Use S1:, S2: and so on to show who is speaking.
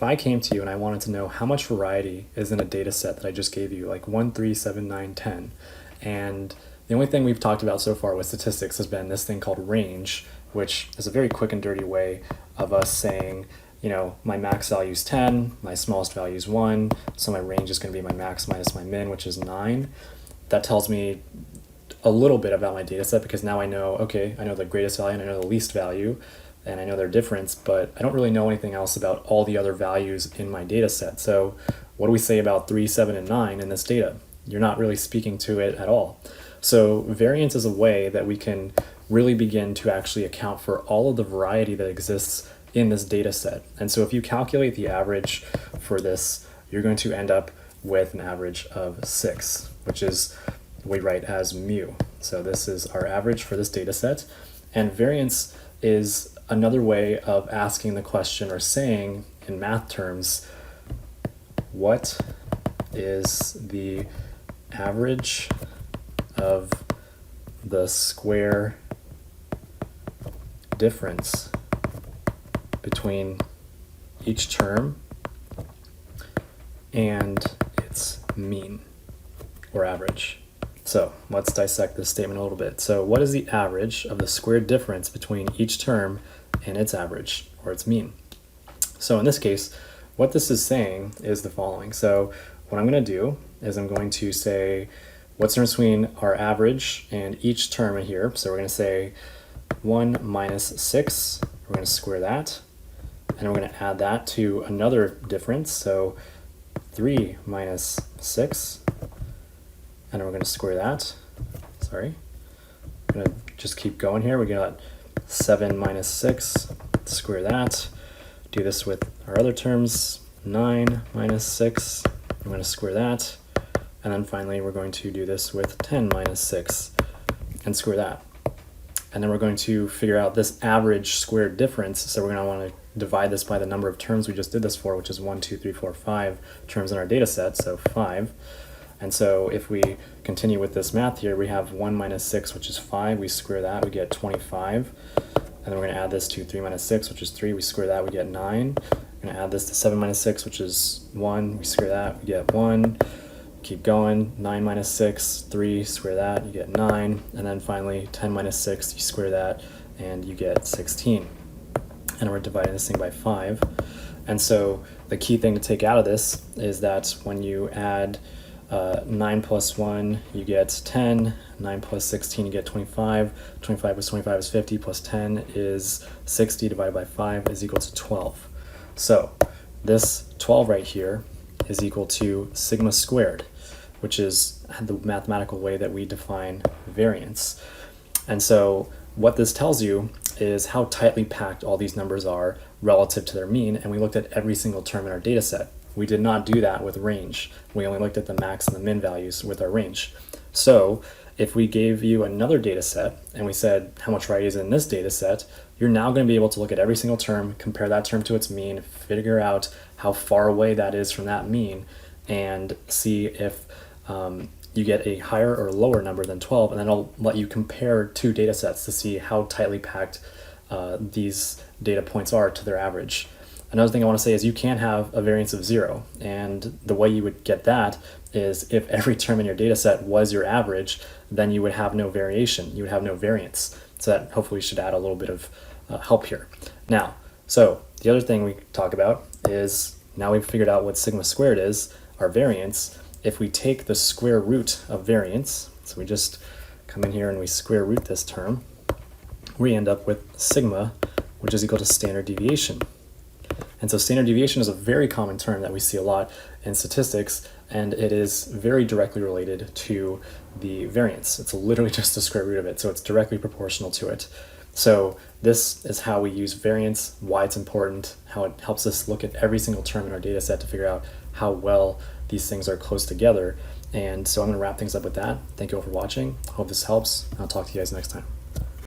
S1: I came to you and I wanted to know how much variety is in a data set that I just gave you, like 1, 3, 7, 9, 10, and the only thing we've talked about so far with statistics has been this thing called range, which is a very quick and dirty way of us saying, you know, my max value is 10, my smallest value is 1, so my range is going to be my max minus my min, which is 9. That tells me a little bit about my data set because now I know, okay, I know the greatest value and I know the least value, and I know their difference, but I don't really know anything else about all the other values in my data set. So what do we say about 3, 7, and 9 in this data? You're not really speaking to it at all. So variance is a way that we can really begin to actually account for all of the variety that exists in this data set. And so if you calculate the average for this, you're going to end up with an average of 6, which is we write as mu. So this is our average for this data set. And variance is another way of asking the question or saying in math terms, what is the average of the square difference between each term and its mean or average. So let's dissect this statement a little bit. So what is the average of the squared difference between each term and its average or its mean? So in this case, what this is saying is the following. So what I'm going to do is I'm going to say what's the difference between our average and each term in here. So we're going to say 1 minus 6, we're going to square that, and we're going to add that to another difference. So 3 minus 6, and we're going to square that. Sorry. I'm going to just keep going here. We got 7 minus 6, square that. Do this with our other terms. 9 minus 6, I'm going to square that. And then finally, we're going to do this with 10 minus 6 and square that. And then we're going to figure out this average squared difference. So we're going to want to divide this by the number of terms we just did this for, which is 1, 2, 3, 4, 5 terms in our data set, so 5. And so if we continue with this math here, we have 1 minus 6, which is 5. We square that, we get 25. And then we're going to add this to 3 minus 6, which is 3. We square that, we get 9. We're going to add this to 7 minus 6, which is 1. We square that, we get 1. Keep going, 9 minus 6, 3, square that, you get 9. And then finally, 10 minus 6, you square that, and you get 16. And we're dividing this thing by 5. And so the key thing to take out of this is that when you add 9 plus 1, you get 10. 9 plus 16, you get 25. 25 plus 25 is 50, plus 10 is 60, divided by 5 is equal to 12. So this 12 right here is equal to sigma squared, which is the mathematical way that we define variance. And so what this tells you is how tightly packed all these numbers are relative to their mean, and we looked at every single term in our data set. We did not do that with range. We only looked at the max and the min values with our range. So if we gave you another data set and we said how much variety is in this data set, you're now going to be able to look at every single term, compare that term to its mean, figure out how far away that is from that mean, and see if you get a higher or lower number than 12, and then I'll let you compare two data sets to see how tightly packed these data points are to their average. Another thing I want to say is you can have a variance of 0, and the way you would get that is if every term in your data set was your average, then you would have no variation, you would have no variance. So that hopefully should add a little bit of help here. Now, so the other thing we talk about is now we've figured out what sigma squared is, our variance. If we take the square root of variance, so we just come in here and we square root this term, we end up with sigma, which is equal to standard deviation. And so standard deviation is a very common term that we see a lot in statistics, and it is very directly related to the variance. It's literally just the square root of it, so it's directly proportional to it. So this is how we use variance, why it's important, how it helps us look at every single term in our data set to figure out how well these things are close together. And so I'm going to wrap things up with that. Thank you all for watching. Hope this helps. I'll talk to you guys next time.